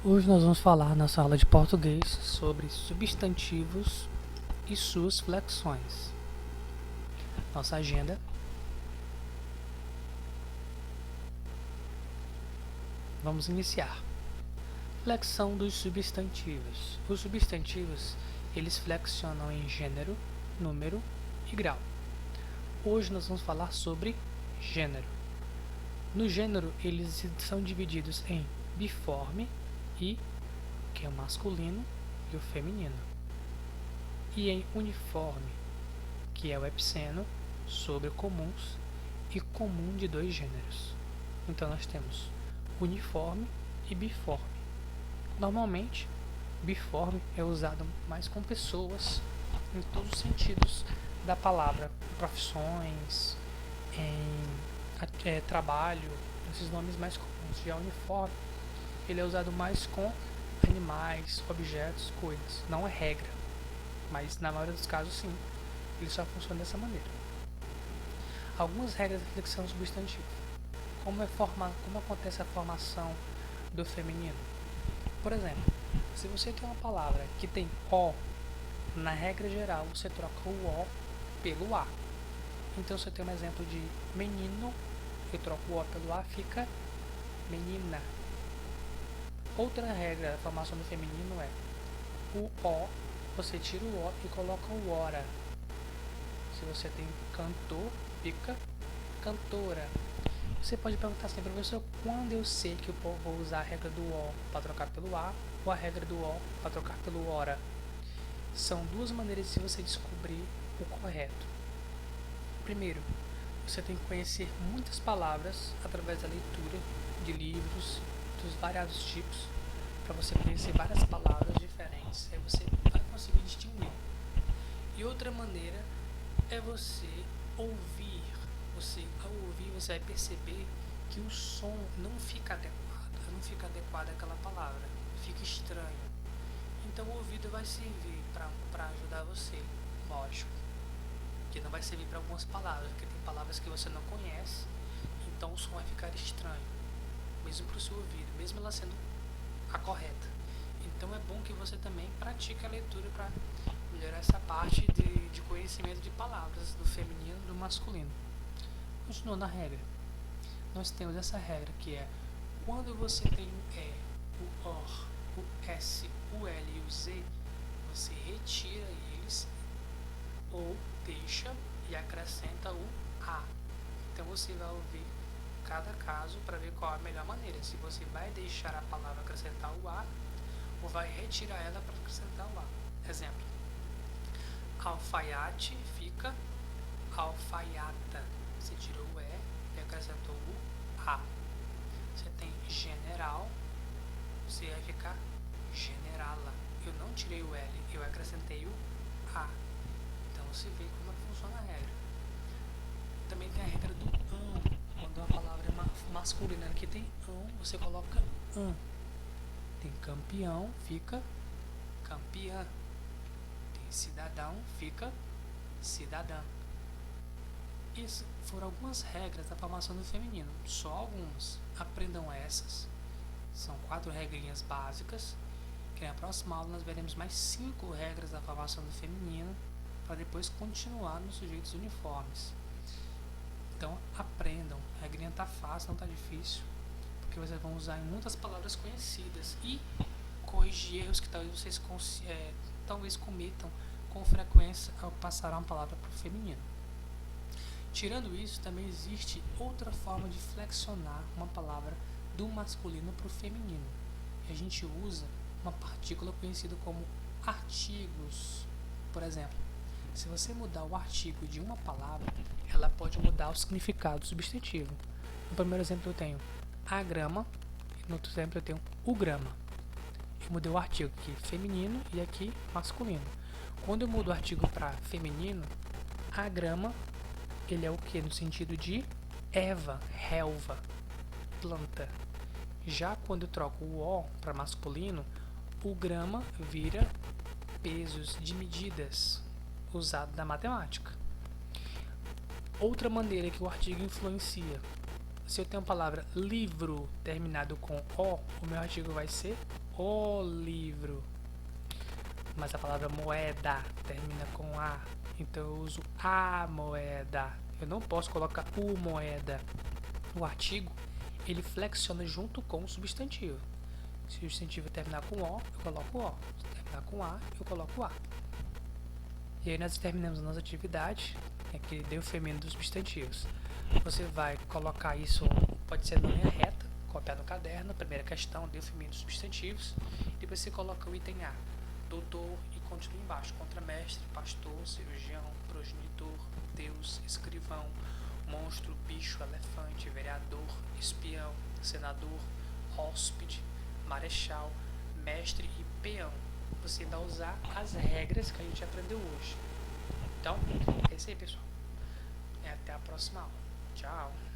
Hoje nós vamos falar na sala de português sobre substantivos e suas flexões. Nossa agenda. Vamos iniciar. Flexão dos substantivos. Os substantivos, eles flexionam em gênero, número e grau. Hoje nós vamos falar sobre gênero. No gênero, eles são divididos em biforme e, que é o masculino, e o feminino. E em uniforme, que é o epiceno, sobre comuns e comum de dois gêneros. Então nós temos uniforme e biforme. Normalmente, biforme é usado mais com pessoas em todos os sentidos da palavra, profissões, em trabalho, esses nomes mais comuns. Já uniforme, ele é usado mais com animais, objetos, coisas. Não é regra, mas na maioria dos casos sim, ele só funciona dessa maneira. Algumas regras da flexão substantiva. Como acontece a formação do feminino? Por exemplo, se você tem uma palavra que tem O, na regra geral você troca o O pelo A. Então, se eu tenho um exemplo de menino, eu troco o O pelo A, fica menina. Outra regra da formação do feminino é o O, você tira o O e coloca o ora. Se você tem cantor, fica cantora. Você pode perguntar assim, professor, quando eu sei que eu vou usar a regra do O para trocar pelo A ou a regra do O para trocar pelo ora? São duas maneiras de você descobrir o correto. Primeiro, você tem que conhecer muitas palavras através da leitura de livros dos variados tipos, para você conhecer várias palavras diferentes, aí você vai conseguir distinguir. E outra maneira é você ouvir. Ao ouvir, você vai perceber que o som não fica adequado àquela palavra, fica estranho. Então o ouvido vai servir para ajudar você, lógico. Que não vai servir para algumas palavras, porque tem palavras que você não conhece, então o som vai ficar estranho, mesmo para o seu ouvido, mesmo ela sendo a correta. Então é bom que você também pratique a leitura para melhorar essa parte de conhecimento de palavras do feminino e do masculino. Continuando a regra, nós temos essa regra que é quando você tem o E, o OR, o S, o L e o Z, você retira eles ou deixa e acrescenta o A. Então você vai ouvir cada caso para ver qual é a melhor maneira. Se você vai deixar a palavra acrescentar o A ou vai retirar ela para acrescentar o A. Exemplo: alfaiate fica alfaiata. Você tirou o E e acrescentou o A. Você tem general, você vai ficar generala. Eu não tirei o L, eu acrescentei o A. Então você vê como funciona a regra. Também tem a regra do quando uma palavra é masculina que tem você coloca an. Tem campeão, fica campeã. Tem cidadão, fica cidadã. Essas foram algumas regras da formação do feminino, só algumas. Aprendam essas. São 4 regrinhas básicas, que na próxima aula nós veremos mais 5 regras da formação do feminino, para depois continuar nos sujeitos uniformes. Então aprendam, a regrinha tá fácil, não tá difícil, porque vocês vão usar em muitas palavras conhecidas e corrigir erros que talvez vocês talvez cometam com frequência ao passar uma palavra para o feminino. Tirando isso, também existe outra forma de flexionar uma palavra do masculino para o feminino. E a gente usa uma partícula conhecida como artigos. Por exemplo, se você mudar o artigo de uma palavra, ela pode mudar o significado do substantivo. No primeiro exemplo eu tenho a grama, e no outro exemplo eu tenho o grama. Eu mudei o artigo aqui feminino e aqui masculino. Quando eu mudo o artigo para feminino, a grama, ele é o que? No sentido de erva, relva, planta. Já quando eu troco o O para masculino, o grama vira pesos de medidas, usado na matemática. Outra maneira que o artigo influencia se eu tenho a palavra livro terminado com o meu artigo vai ser o livro. Mas a palavra moeda termina com a, então eu uso a moeda. Eu não posso colocar o moeda. O artigo, ele flexiona junto com o substantivo. Se o substantivo terminar com o, eu coloco o. Se terminar com a, eu coloco a. E aí nós terminamos a nossa atividade, que deu o feminino dos substantivos. Você vai colocar isso, pode ser na linha reta, copiar no caderno, primeira questão, deu o feminino dos substantivos. Depois você coloca o item A, doutor, e continua embaixo, contramestre, pastor, cirurgião, progenitor, Deus, escrivão, monstro, bicho, elefante, vereador, espião, senador, hóspede, marechal, mestre e peão. Você ainda usar as regras que a gente aprendeu hoje. Então, é isso aí, pessoal. Até a próxima aula. Tchau.